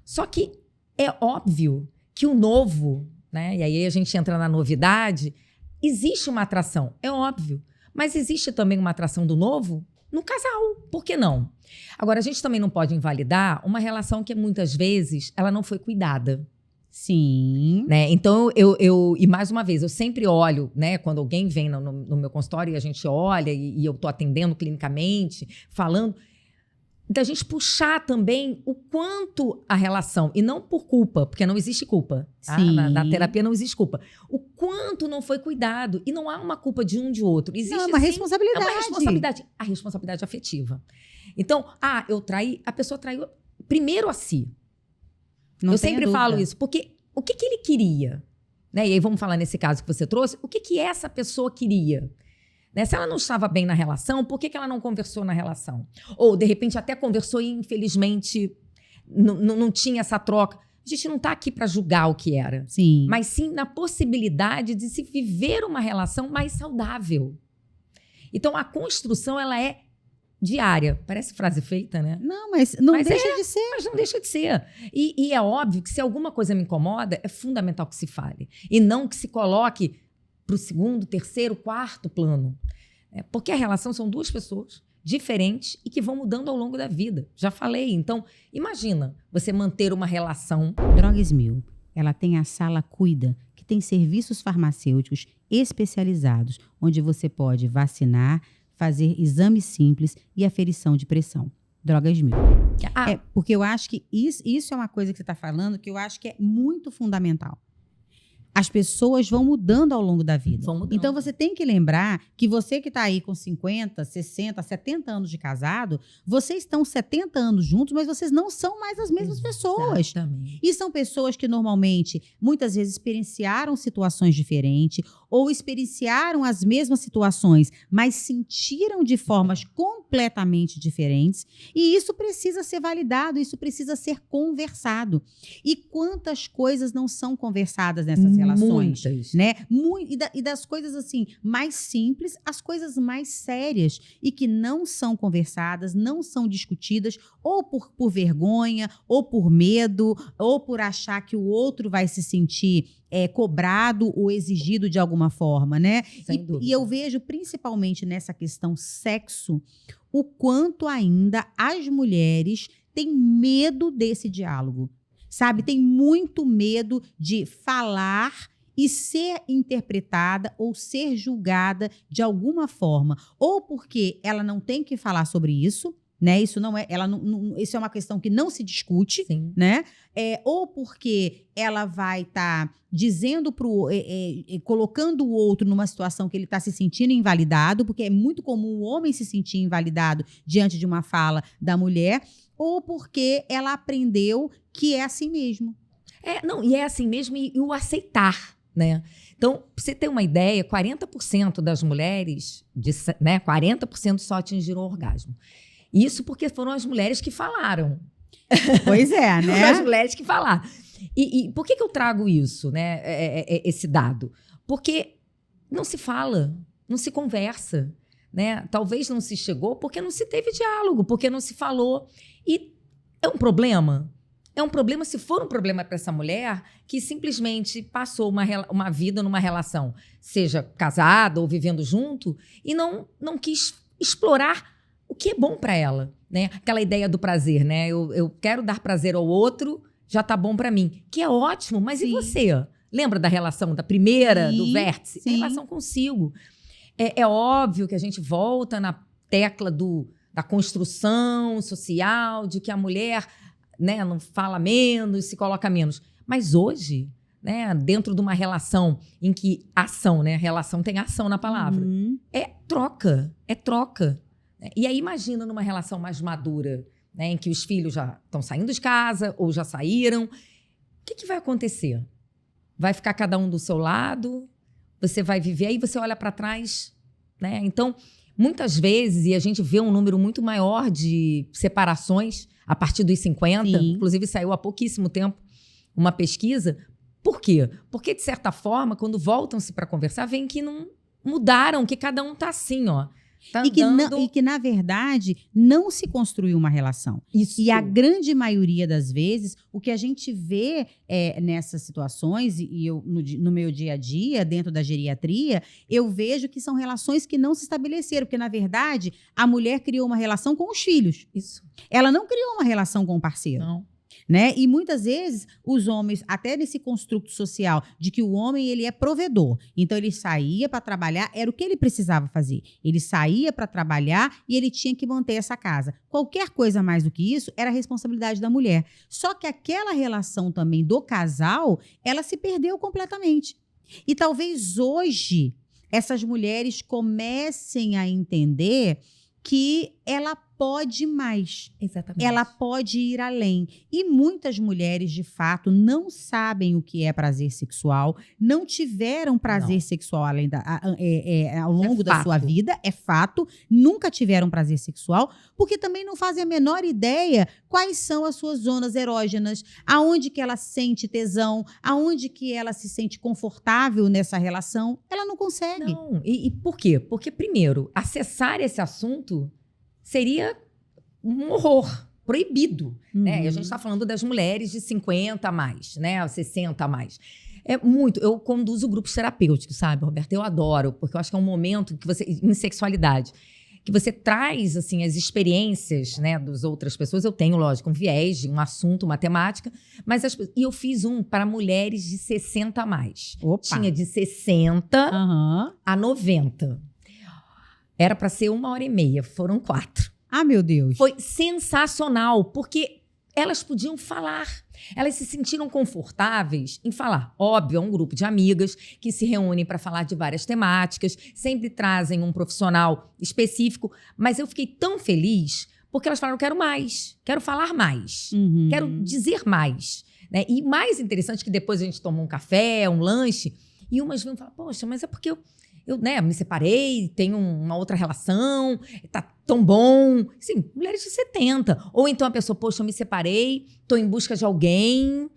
S2: Só que é óbvio que o novo, né? E aí a gente entra na novidade, existe uma atração, é óbvio. Mas existe também uma atração do novo no casal, por que não? Agora, a gente também não pode invalidar uma relação que muitas vezes ela não foi cuidada.
S1: Sim.
S2: Né? Então, e mais uma vez, eu sempre olho, né? Quando alguém vem no meu consultório e a gente olha e eu tô atendendo clinicamente, falando, da gente puxar também o quanto a relação, e não por culpa, porque não existe culpa. Tá? Na terapia não existe culpa. O quanto não foi cuidado. E não há uma culpa de um de outro. Existe,
S1: não, é uma responsabilidade.
S2: É uma responsabilidade. A responsabilidade afetiva. Então, eu traí, a pessoa traiu primeiro a si.
S1: Não
S2: eu
S1: tenha
S2: sempre
S1: dúvida.
S2: falo isso, porque o que ele queria? Né? E aí vamos falar nesse caso que você trouxe, o que essa pessoa queria? Né? Se ela não estava bem na relação, por que ela não conversou na relação? Ou, de repente, até conversou e, infelizmente, não tinha essa troca. A gente não está aqui para julgar o que era.
S1: Sim.
S2: Mas sim na possibilidade de se viver uma relação mais saudável. Então, a construção, ela é diária. Parece frase feita, né?
S1: Não, mas não deixa de ser.
S2: Mas não deixa de ser. E é óbvio que se alguma coisa me incomoda, é fundamental que se fale. E não que se coloque para o segundo, terceiro, quarto plano. Porque a relação são duas pessoas diferentes e que vão mudando ao longo da vida. Já falei. Então, imagina você manter uma relação.
S1: Drogas Mil, ela tem a Sala Cuida, que tem serviços farmacêuticos especializados, onde você pode vacinar, fazer exame simples e aferição de pressão. Drogas Mil. Porque eu acho que isso é uma coisa que você está falando que eu acho que é muito fundamental. As pessoas vão mudando ao longo da vida. Então, você tem que lembrar que você que está aí com 50, 60, 70 anos de casado, vocês estão 70 anos juntos, mas vocês não são mais as mesmas pessoas.
S2: Exatamente.
S1: E são pessoas que normalmente, muitas vezes, experienciaram situações diferentes ou experienciaram as mesmas situações, mas sentiram de formas completamente diferentes. E isso precisa ser validado, isso precisa ser conversado. E quantas coisas não são conversadas nessas relações?
S2: Muitas.
S1: Né? E das coisas assim mais simples às coisas mais sérias e que não são conversadas, não são discutidas, ou por vergonha, ou por medo, ou por achar que o outro vai se sentir cobrado ou exigido de alguma forma, né? E eu vejo principalmente nessa questão sexo o quanto ainda as mulheres têm medo desse diálogo. Sabe, tem muito medo de falar e ser interpretada ou ser julgada de alguma forma. Ou porque ela não tem que falar sobre isso, né? Isso não é, isso é uma questão que não se discute,
S2: Sim.
S1: né? Ou porque ela vai estar dizendo colocando o outro numa situação que ele está se sentindo invalidado, porque é muito comum o homem se sentir invalidado diante de uma fala da mulher, ou porque ela aprendeu que é assim mesmo.
S2: E é assim mesmo e o aceitar, né? Então, pra você ter uma ideia, 40% das mulheres, 40% só atingiram o orgasmo. Isso porque foram as mulheres que falaram.
S1: Pois é, né?
S2: Foram as mulheres que falaram. E por que eu trago isso, né? Esse dado? Porque não se fala, não se conversa. Né? Talvez não se chegou porque não se teve diálogo, porque não se falou. E é um problema? É um problema se for um problema para essa mulher que simplesmente passou uma vida numa relação, seja casada ou vivendo junto, e não quis explorar o que é bom para ela. Né? Aquela ideia do prazer, né? Eu quero dar prazer ao outro, já tá bom para mim. Que é ótimo, mas
S1: Sim.
S2: E você? Lembra da relação da primeira,
S1: Sim,
S2: do vértice?
S1: sim.
S2: A relação consigo. É óbvio que a gente volta na tecla da construção social, de que a mulher, né, não fala menos, se coloca menos. Mas hoje, né, dentro de uma relação em que ação, né, relação tem ação na palavra, é troca. E aí imagina numa relação mais madura, né, em que os filhos já estão saindo de casa ou já saíram. O que vai acontecer? Vai ficar cada um do seu lado? Você vai viver, aí você olha para trás, né? Então, muitas vezes, e a gente vê um número muito maior de separações a partir dos 50,
S1: Sim.
S2: Inclusive saiu há pouquíssimo tempo uma pesquisa. Por quê? Porque, de certa forma, quando voltam-se para conversar, veem que não mudaram, que cada um tá assim, ó. Tá
S1: E que,
S2: andando...
S1: e que, na verdade, não se construiu uma relação.
S2: Isso.
S1: E a grande maioria das vezes, o que a gente vê nessas situações, e eu, no meu dia a dia, dentro da geriatria, eu vejo que são relações que não se estabeleceram. Porque, na verdade, a mulher criou uma relação com os filhos.
S2: Isso.
S1: Ela não criou uma relação com o parceiro.
S2: Não.
S1: Né? E muitas vezes os homens, até nesse construto social de que o homem ele é provedor, então ele saía para trabalhar, era o que ele precisava fazer. Ele saía para trabalhar e ele tinha que manter essa casa. Qualquer coisa mais do que isso era a responsabilidade da mulher. Só que aquela relação também do casal, ela se perdeu completamente. E talvez hoje essas mulheres comecem a entender que ela pode mais.
S2: Exatamente.
S1: Ela pode ir além. E muitas mulheres, de fato, não sabem o que é prazer sexual, não tiveram prazer sexual ao longo da sua vida, é fato, nunca tiveram prazer sexual, porque também não fazem a menor ideia quais são as suas zonas erógenas, aonde que ela sente tesão, aonde que ela se sente confortável nessa relação. Ela não consegue.
S2: Não. E por quê? Porque, primeiro, acessar esse assunto seria um horror, proibido. Né? E a gente está falando das mulheres de 50 a mais, né? 60 a mais. É muito. Eu conduzo grupos terapêuticos, sabe, Roberta? Eu adoro, porque eu acho que é um momento que você, em sexualidade, que você traz assim, as experiências, né, das outras pessoas. Eu tenho, lógico, um viés de um assunto, uma temática, mas e eu fiz um para mulheres de 60 a mais.
S1: Opa.
S2: Tinha de 60 a 90. Era para ser 1h30, foram 4.
S1: Ah, meu Deus.
S2: Foi sensacional, porque elas podiam falar. Elas se sentiram confortáveis em falar. Óbvio, é um grupo de amigas que se reúnem para falar de várias temáticas, sempre trazem um profissional específico, mas eu fiquei tão feliz porque elas falaram, quero mais, quero falar mais, quero dizer mais. Né? E mais interessante que depois a gente tomou um café, um lanche, e umas vêm falar, poxa, mas é porque eu né, me separei, tenho uma outra relação, tá tão bom. Sim, mulheres de 70. Ou então a pessoa, poxa, eu me separei, tô em busca de alguém,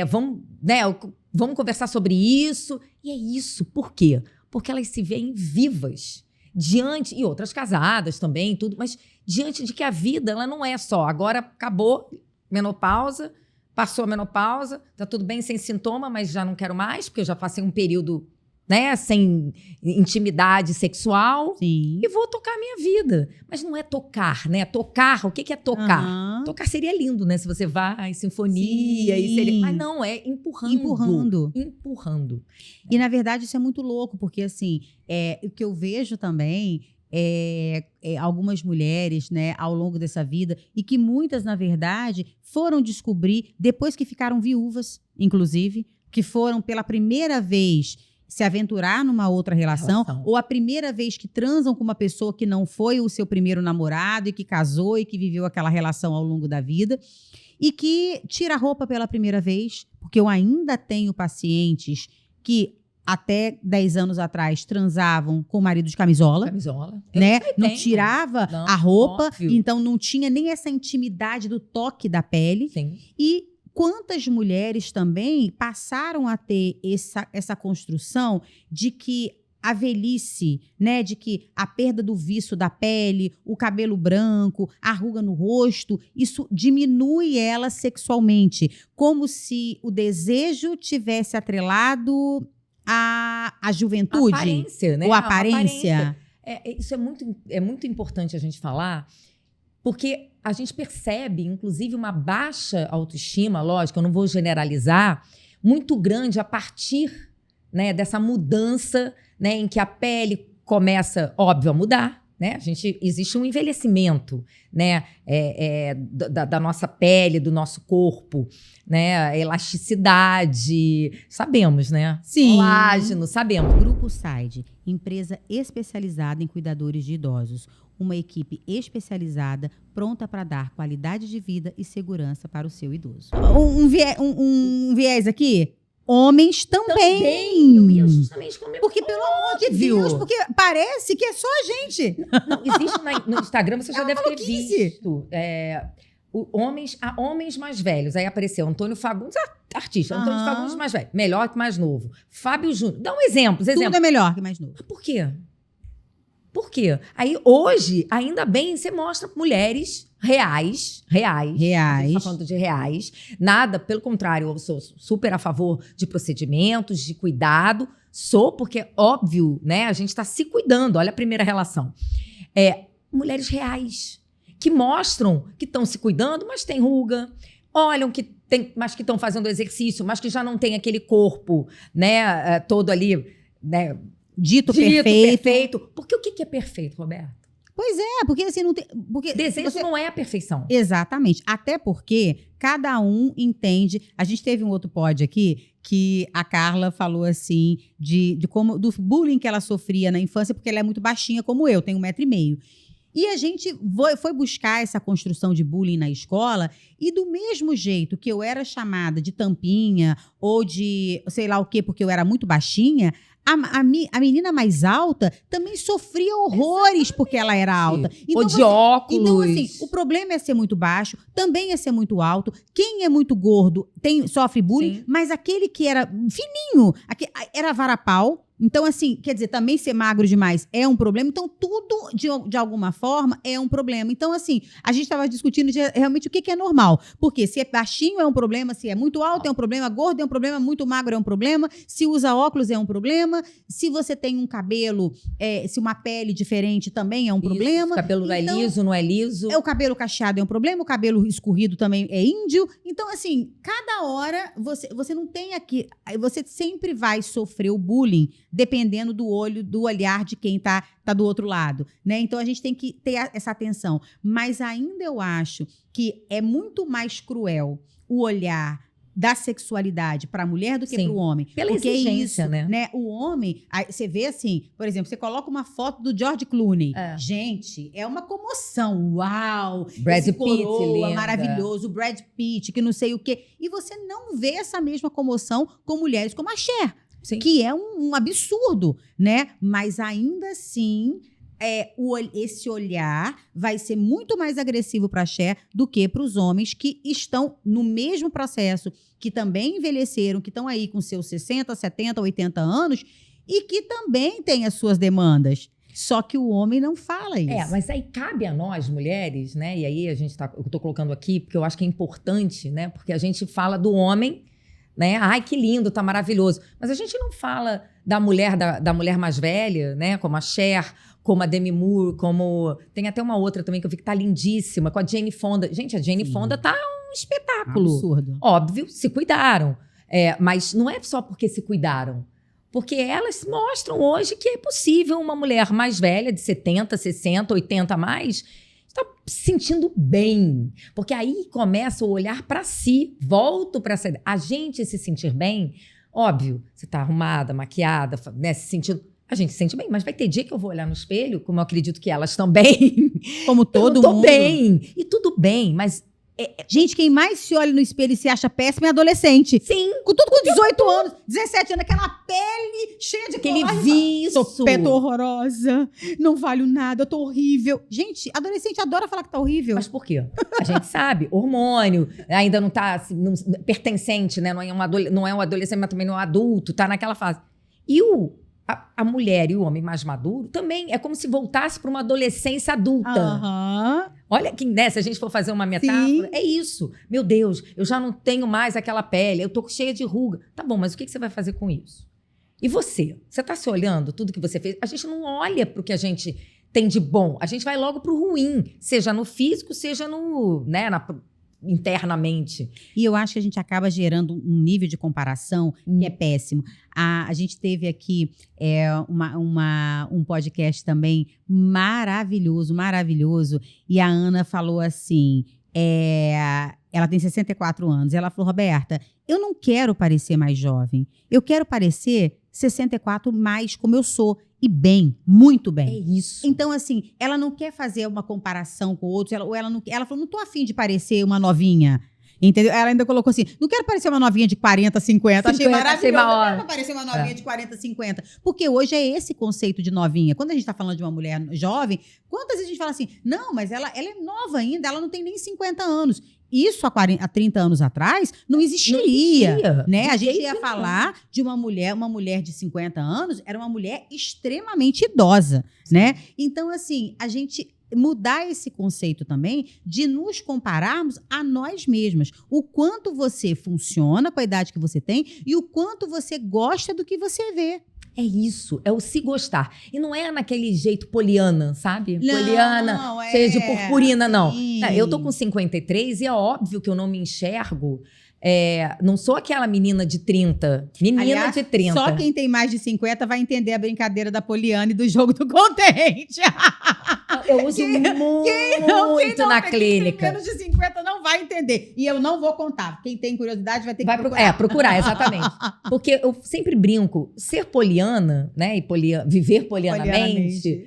S2: vamos conversar sobre isso. E é isso. Por quê? Porque elas se veem vivas diante, e outras casadas também, tudo, mas diante de que a vida, ela não é só, agora acabou, menopausa, passou a menopausa, tá tudo bem sem sintoma, mas já não quero mais, porque eu já passei um período, né, sem intimidade sexual.
S1: Sim.
S2: E vou tocar a minha vida. Mas não é tocar, né? Tocar, o que é tocar? Tocar seria lindo, né? Se você vai, sinfonia, e seria... Mas não, é empurrando. Empurrando.
S1: E, na verdade, isso é muito louco, porque, assim, o que eu vejo também algumas mulheres, né, ao longo dessa vida, e que muitas, na verdade, foram descobrir, depois que ficaram viúvas, inclusive, que foram pela primeira vez se aventurar numa outra relação, ou a primeira vez que transam com uma pessoa que não foi o seu primeiro namorado e que casou e que viveu aquela relação ao longo da vida, e que tira a roupa pela primeira vez, porque eu ainda tenho pacientes que até 10 anos atrás transavam com o marido de camisola. Né? Não tirava a roupa, óbvio. Então não tinha nem essa intimidade do toque da pele.
S2: Sim.
S1: E quantas mulheres também passaram a ter essa construção de que a velhice, né, de que a perda do viço da pele, o cabelo branco, a ruga no rosto, isso diminui ela sexualmente, como se o desejo tivesse atrelado à juventude.
S2: Aparência, né?
S1: Ou aparência.
S2: Isso é muito importante a gente falar, porque a gente percebe, inclusive, uma baixa autoestima, lógico, eu não vou generalizar, muito grande a partir, né, dessa mudança, né, em que a pele começa, óbvio, a mudar. Né? Existe um envelhecimento, né, da nossa pele, do nosso corpo, né, a elasticidade, sabemos, né?
S1: Sim.
S2: Colágeno, sabemos.
S1: Grupo Side, empresa especializada em cuidadores de idosos. Uma equipe especializada pronta para dar qualidade de vida e segurança para o seu idoso. Um viés aqui? Homens também.
S2: Eu ia justamente comer.
S1: Porque, pelo amor de Deus, porque parece que é só a gente.
S2: Não, existe no Instagram, você já deve ter visto. Homens mais velhos. Aí apareceu Antônio Fagundes, artista. Antônio Fagundes mais velho. Melhor que mais novo. Fábio Júnior. Dá um exemplo.
S1: Tudo é melhor que mais novo.
S2: Por quê? Por quê? Aí, hoje, ainda bem, você mostra mulheres reais. A gente tá falando de reais. Nada, pelo contrário, eu sou super a favor de procedimentos, de cuidado. Porque, óbvio, né? A gente tá se cuidando. Olha a primeira relação. Mulheres reais, que mostram que estão se cuidando, mas tem ruga. Olham que tem, mas que estão fazendo exercício, mas que já não tem aquele corpo, né? Todo ali, né? Dito perfeito. Porque o que é perfeito, Roberto?
S1: Pois é, porque assim, não tem... Porque
S2: desejo não é a perfeição.
S1: Exatamente. Até porque cada um entende... A gente teve um outro pod aqui que a Carla falou assim de como, do bullying que ela sofria na infância, porque ela é muito baixinha como eu, tenho 1,5 m. E a gente foi buscar essa construção de bullying na escola e do mesmo jeito que eu era chamada de tampinha ou de sei lá o quê, porque eu era muito baixinha, a menina mais alta também sofria horrores porque ela era alta.
S2: Então, ou de óculos.
S1: Então, assim, o problema é ser muito baixo, também é ser muito alto. Quem é muito gordo sofre bullying, sim, mas aquele que era fininho, era varapau. Então, assim, quer dizer, também ser magro demais é um problema. Então, tudo, de alguma forma, é um problema. Então, assim, a gente estava discutindo realmente o que é normal. Porque se é baixinho é um problema, se é muito alto é um problema, gordo é um problema, muito magro é um problema, se usa óculos é um problema, se você tem um cabelo, se uma pele diferente também é um problema.
S2: O cabelo é liso, não é liso.
S1: O cabelo cacheado é um problema, o cabelo escorrido também é índio. Então, assim, cada hora você não tem aqui... Você sempre vai sofrer o bullying dependendo do olhar de quem tá do outro lado, né? Então, a gente tem que ter essa atenção. Mas ainda eu acho que é muito mais cruel o olhar da sexualidade para a mulher do que para o homem.
S2: Pela exigência,
S1: né? O homem, aí você vê assim, por exemplo, você coloca uma foto do George Clooney. Gente, é uma comoção. Uau!
S2: Brad Pitt,
S1: coroa maravilhoso, Brad Pitt, que não sei o quê. E você não vê essa mesma comoção com mulheres como a Cher. Sim. Que é um absurdo, né? Mas ainda assim, esse olhar vai ser muito mais agressivo para a Cher do que para os homens que estão no mesmo processo, que também envelheceram, que estão aí com seus 60, 70, 80 anos e que também têm as suas demandas. Só que o homem não fala isso.
S2: Mas aí cabe a nós, mulheres, né? E aí eu estou colocando aqui porque eu acho que é importante, né? Porque a gente fala do homem, né? Ai, que lindo, tá maravilhoso. Mas a gente não fala da mulher mais velha, né? Como a Cher, como a Demi Moore, como... Tem até uma outra também que eu vi que tá lindíssima, com a Jane Fonda. Gente, a Jane Fonda tá um espetáculo.
S1: Absurdo.
S2: Óbvio, se cuidaram. Mas não é só porque se cuidaram. Porque elas mostram hoje que é possível uma mulher mais velha, de 70, 60, 80 a mais... está se sentindo bem. Porque aí começa o olhar para si, volto para essa... A gente se sentir bem, óbvio, você está arrumada, maquiada, né, se sentindo... A gente se sente bem, mas vai ter dia que eu vou olhar no espelho, como eu acredito que elas também.
S1: Como todo mundo.
S2: Eu tô bem. E tudo bem, mas...
S1: Gente, quem mais se olha no espelho e se acha péssimo é adolescente.
S2: Sim.
S1: Com 18 anos, 17 anos, aquela pele cheia de
S2: aquele vício.
S1: Tô horrorosa, não valho nada, eu tô horrível. Gente, adolescente adora falar que tá horrível.
S2: Mas por quê? A gente sabe, hormônio, ainda não tá pertencente, né? Não é um adolescente, mas também não é um adulto, tá naquela fase. E a mulher e o homem mais maduro também é como se voltasse para uma adolescência adulta. Olha que, né, se a gente for fazer uma metáfora, sim, é isso. Meu Deus, eu já não tenho mais aquela pele, eu tô cheia de ruga. Tá bom, mas o que você vai fazer com isso? E você? Você tá se olhando, tudo que você fez? A gente não olha pro que a gente tem de bom. A gente vai logo pro ruim, seja no físico, seja no, né, internamente.
S1: E eu acho que a gente acaba gerando um nível de comparação que é péssimo. A gente teve aqui um podcast também maravilhoso, e a Ana falou assim, ela tem 64 anos, ela falou, Roberta, eu não quero parecer mais jovem, eu quero parecer 64 mais como eu sou. E bem, muito bem.
S2: É isso.
S1: Então, assim, ela não quer fazer uma comparação com outros. Ela falou, não tô afim de parecer uma novinha. Entendeu? Ela ainda colocou assim, não quero parecer uma novinha de 40, 50. Achei maravilhoso. Não quero parecer uma novinha de 40, 50. Porque hoje é esse conceito de novinha. Quando a gente tá falando de uma mulher jovem, quantas vezes a gente fala assim, não, mas ela é nova ainda, ela não tem nem 50 anos. isso há 30 anos atrás não existiria. Né? A gente ia falar de uma mulher de 50 anos, era uma mulher extremamente idosa. Né? Então, assim, a gente mudar esse conceito também de nos compararmos a nós mesmas. O quanto você funciona com a idade que você tem e o quanto você gosta do que você vê.
S2: É isso, é o se gostar. E não é naquele jeito poliana, sabe?
S1: Não,
S2: poliana, cheia de purpurina, não.
S1: Sim.
S2: Eu tô com 53 e é óbvio que eu não me enxergo. Não sou aquela menina de 30.
S1: Aliás,
S2: de 30.
S1: Só quem tem mais de 50 vai entender a brincadeira da Poliana e do jogo do contente.
S2: Eu uso muito na clínica.
S1: Quem tem menos de 50 não vai entender. E eu não vou contar. Quem tem curiosidade vai ter que procurar.
S2: Procurar, exatamente. Porque eu sempre brinco, ser poliana, né? E viver polianamente,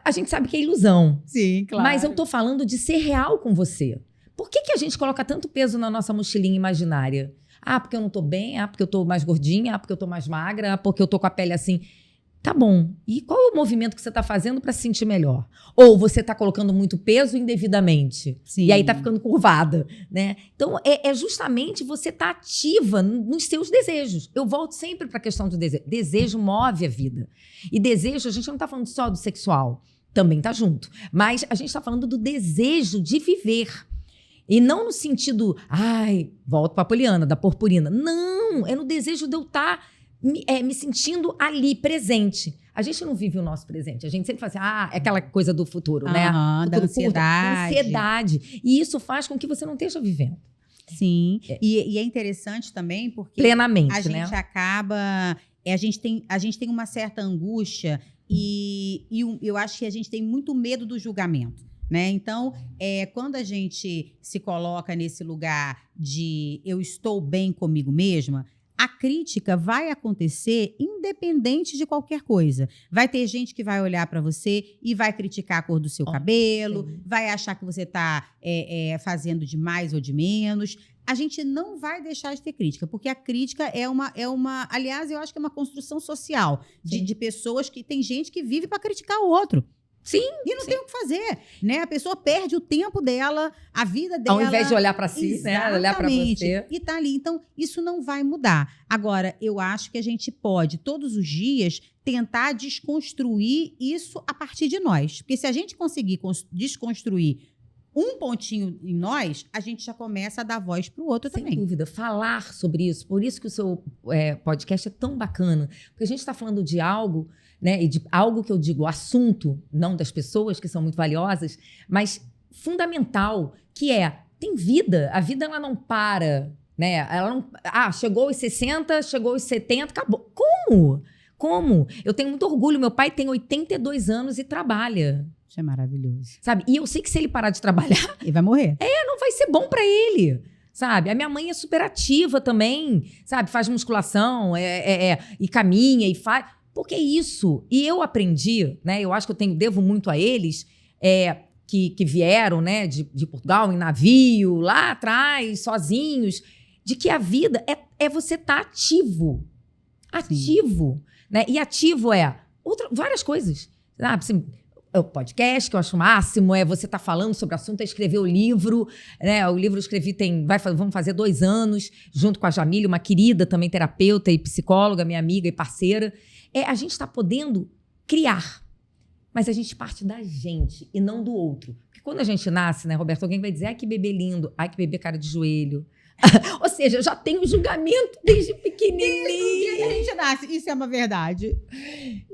S2: a gente sabe que é ilusão.
S1: Sim, claro.
S2: Mas eu tô falando de ser real com você. Por que a gente coloca tanto peso na nossa mochilinha imaginária? Porque eu não tô bem, porque eu tô mais gordinha, porque eu tô mais magra, porque eu tô com a pele assim. Tá bom. E qual é o movimento que você tá fazendo para se sentir melhor? Ou você tá colocando muito peso indevidamente?
S1: Sim.
S2: E aí tá ficando curvada, né? Então, é justamente você tá ativa nos seus desejos. Eu volto sempre para a questão do desejo. Desejo move a vida. E desejo, a gente não tá falando só do sexual. Também tá junto. Mas a gente tá falando do desejo de viver. E não no sentido, volto pra Poliana, da purpurina. Não, é no desejo de eu estar me sentindo ali, presente. A gente não vive o nosso presente. A gente sempre fala assim, é aquela coisa do futuro, né?
S1: Da ansiedade.
S2: Ansiedade. E isso faz com que você não esteja vivendo.
S1: Sim. E é interessante também porque
S2: plenamente,
S1: a gente acaba... A gente tem uma certa angústia e eu acho que a gente tem muito medo do julgamento. Né? Então, quando a gente se coloca nesse lugar de eu estou bem comigo mesma, a crítica vai acontecer independente de qualquer coisa. Vai ter gente que vai olhar para você e vai criticar a cor do seu cabelo, vai achar que você está fazendo de mais ou de menos. A gente não vai deixar de ter crítica, porque a crítica é uma aliás, eu acho que é uma construção social de pessoas que tem gente que vive para criticar o outro.
S2: Sim.
S1: E não tem o que fazer, né? A pessoa perde o tempo dela, a vida dela.
S2: Ao invés de olhar para si, né? Olhar para você.
S1: E tá ali. Então, isso não vai mudar. Agora, eu acho que a gente pode, todos os dias, tentar desconstruir isso a partir de nós. Porque se a gente conseguir desconstruir um pontinho em nós, a gente já começa a dar voz para o outro também.
S2: Sem dúvida. Falar sobre isso. Por isso que o seu podcast é tão bacana. Porque a gente está falando de algo... Né, e de algo que eu digo, assunto, não das pessoas que são muito valiosas, mas fundamental, que tem vida. A vida, ela não para, né? Ela não, chegou aos 60, chegou aos 70, acabou. Como? Eu tenho muito orgulho. Meu pai tem 82 anos e trabalha.
S1: Isso é maravilhoso.
S2: Sabe? E eu sei que se ele parar de trabalhar...
S1: Ele vai morrer.
S2: Não vai ser bom para ele. Sabe? A minha mãe é super ativa também, sabe? Faz musculação, e caminha, e faz... Porque isso, e eu aprendi, né? Eu acho que eu devo muito a eles, que vieram, né, de Portugal em navio, lá atrás, sozinhos, de que a vida é você estar ativo. Ativo. Né? E ativo várias coisas. Sabe? Assim, o podcast, que eu acho o máximo, você estar falando sobre o assunto, escrever o livro, né? O livro eu escrevi vamos fazer 2 anos, junto com a Jamília, uma querida também terapeuta e psicóloga, minha amiga e parceira. A gente está podendo criar, mas a gente parte da gente e não do outro. Porque quando a gente nasce, né, Roberto, alguém vai dizer, ai, que bebê lindo, ai, que bebê cara de joelho. Ou seja, eu já tenho julgamento desde pequenininho.
S1: Desde o dia que a gente nasce. Isso é uma verdade.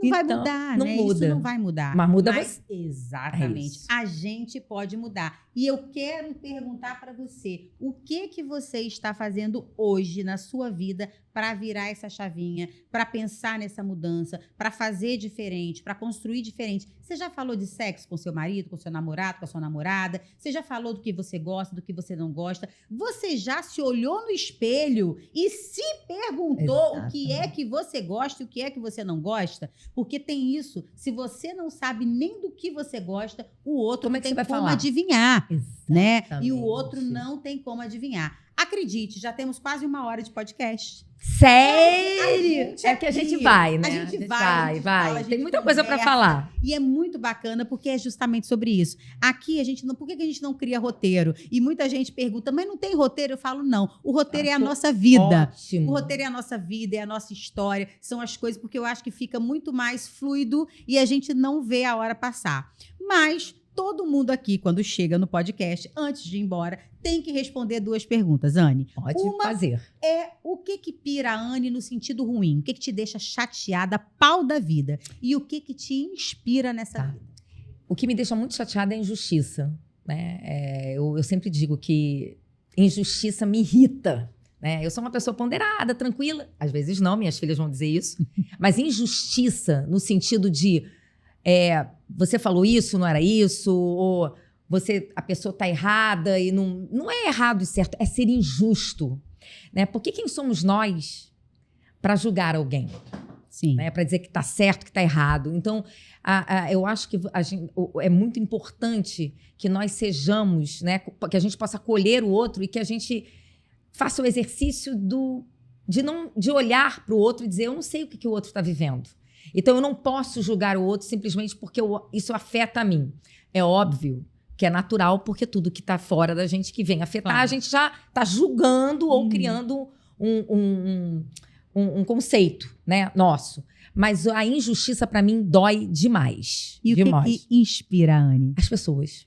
S1: Não vai mudar,
S2: não
S1: né?
S2: muda.
S1: Isso não vai mudar.
S2: Mas muda você.
S1: Exatamente. A gente pode mudar. E eu quero perguntar para você, o que você está fazendo hoje na sua vida para virar essa chavinha, para pensar nessa mudança, para fazer diferente, para construir diferente? Você já falou de sexo com seu marido, com seu namorado, com a sua namorada? Você já falou do que você gosta, do que você não gosta? Você já se olhou no espelho e se perguntou o que é que você gosta e o que é que você não gosta? Porque tem isso. Se você não sabe nem do que você gosta, o outro
S2: como é que
S1: tem
S2: você vai
S1: como
S2: falar?
S1: Adivinhar.
S2: Exato.
S1: né? E o outro não tem como adivinhar. Acredite, já temos quase 1 hora de podcast.
S2: Sério? É que a gente vai, né?
S1: A gente vai.
S2: Fala, tem muita coisa para falar.
S1: E é muito bacana porque é justamente sobre isso. Aqui a gente não, por que a gente não cria roteiro? E muita gente pergunta, mas não tem roteiro? Eu falo, não. O roteiro é a nossa vida.
S2: Ótimo.
S1: O roteiro é a nossa vida, é a nossa história, são as coisas, porque eu acho que fica muito mais fluido e a gente não vê a hora passar. Mas todo mundo aqui, quando chega no podcast, antes de ir embora, tem que responder 2 perguntas, Anne.
S2: Pode
S1: Uma
S2: fazer.
S1: é o que pira a Anne no sentido ruim? O que te deixa chateada, pau da vida? E o que te inspira nessa vida?
S2: O que me deixa muito chateada é a injustiça, né? Eu sempre digo que injustiça me irrita, né? Eu sou uma pessoa ponderada, tranquila. Às vezes não, minhas filhas vão dizer isso. Mas injustiça no sentido de você falou isso, não era isso, ou a pessoa está errada e não é errado e certo, é ser injusto, né? Porque quem somos nós para julgar alguém?
S1: Sim.
S2: Né? Para dizer que está certo, que está errado. Então, eu acho que é muito importante que nós sejamos, né? Que a gente possa acolher o outro e que a gente faça o exercício de olhar para o outro e dizer, eu não sei o que o outro está vivendo. Então, eu não posso julgar o outro simplesmente porque isso afeta a mim. É óbvio que é natural, porque tudo que está fora da gente, que vem afetar, a gente já está julgando ou criando um conceito, né, nosso. Mas a injustiça, para mim, dói demais.
S1: E o que inspira, Anne?
S2: As pessoas.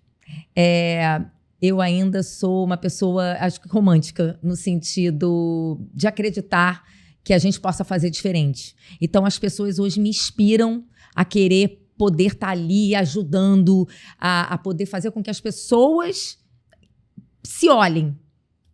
S2: Eu ainda sou uma pessoa, acho que romântica, no sentido de acreditar que a gente possa fazer diferente. Então, as pessoas hoje me inspiram a querer poder estar ali ajudando, a poder fazer com que as pessoas se olhem.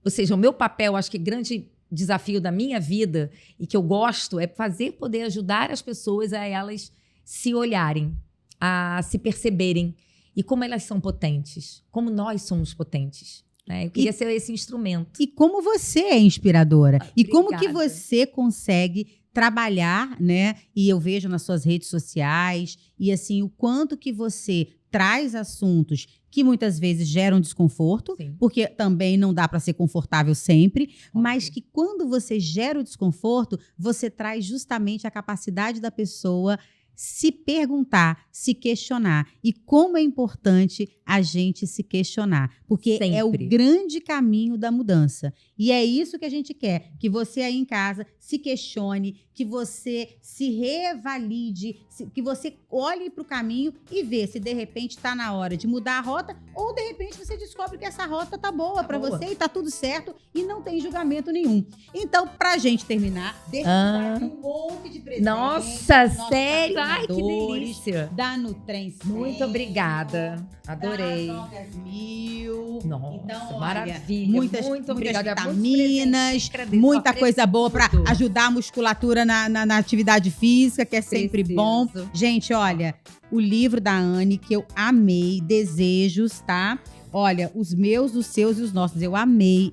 S2: Ou seja, o meu papel, acho que grande desafio da minha vida e que eu gosto é poder ajudar as pessoas a elas se olharem, a se perceberem e como elas são potentes, como nós somos potentes. Eu queria ser esse instrumento.
S1: E como você é inspiradora.
S2: Obrigada.
S1: E como que você consegue trabalhar, né? E eu vejo nas suas redes sociais e assim, o quanto que você traz assuntos que muitas vezes geram desconforto,
S2: Sim.
S1: porque também não dá para ser confortável sempre, mas que quando você gera o desconforto, você traz justamente a capacidade da pessoa se perguntar, se questionar. E como é importante a gente se questionar. Porque
S2: Sempre.
S1: É o grande caminho da mudança. E é isso que a gente quer. Que você aí em casa se questione, que você se revalide, que você olhe para o caminho e vê se de repente está na hora de mudar a rota ou de repente você descobre que essa rota tá boa para você e tá tudo certo e não tem julgamento nenhum. Então, pra gente terminar, deixa eu dar um monte de presente.
S2: Nossa, sério? Ai, que delícia.
S1: Da Nutrem.
S2: Muito obrigada. Adorei.
S1: Drogas Mil.
S2: Nossa,
S1: então, olha,
S2: maravilha.
S1: Muitas
S2: obrigada.
S1: vitaminas, muita coisa boa para ajudar a musculatura na atividade física, que é sempre bom. Gente, olha, o livro da Anne, que eu amei, Desejos, tá? Olha, os meus, os seus e os nossos. Eu amei.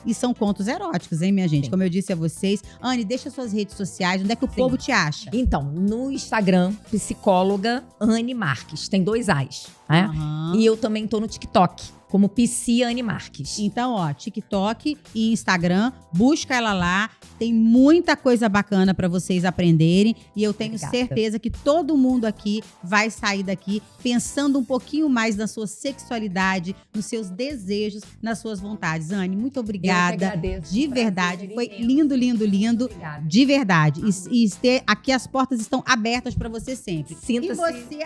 S1: E são contos eróticos, hein, minha gente? Sim. Como eu disse a vocês. Anne, deixa suas redes sociais. Onde é que o povo te acha?
S2: Então, no Instagram, psicóloga Anne Marques. Tem 2 As, né? E eu também tô no TikTok, como Psi Anne Marques.
S1: Então, ó, TikTok e Instagram, busca ela lá. Tem muita coisa bacana para vocês aprenderem. E eu tenho certeza que todo mundo aqui vai sair daqui pensando um pouquinho mais na sua sexualidade, nos seus desejos, nas suas vontades. Anne, muito obrigada.
S2: Eu que agradeço.
S1: De verdade. Foi lindo.
S2: Obrigada.
S1: De verdade. E aqui as portas estão abertas para você sempre.
S2: Sinta-se.
S1: E você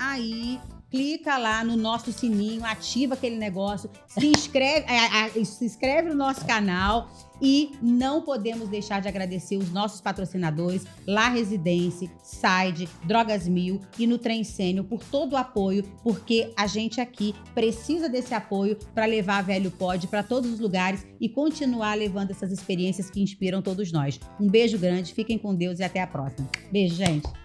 S1: aí clica lá no nosso sininho, ativa aquele negócio, se inscreve no nosso canal e não podemos deixar de agradecer os nossos patrocinadores, La Residência, Side, Drogas Mil e Nutrem Sênior por todo o apoio, porque a gente aqui precisa desse apoio para levar a Velho Pod para todos os lugares e continuar levando essas experiências que inspiram todos nós. Um beijo grande, fiquem com Deus e até a próxima. Beijo, gente!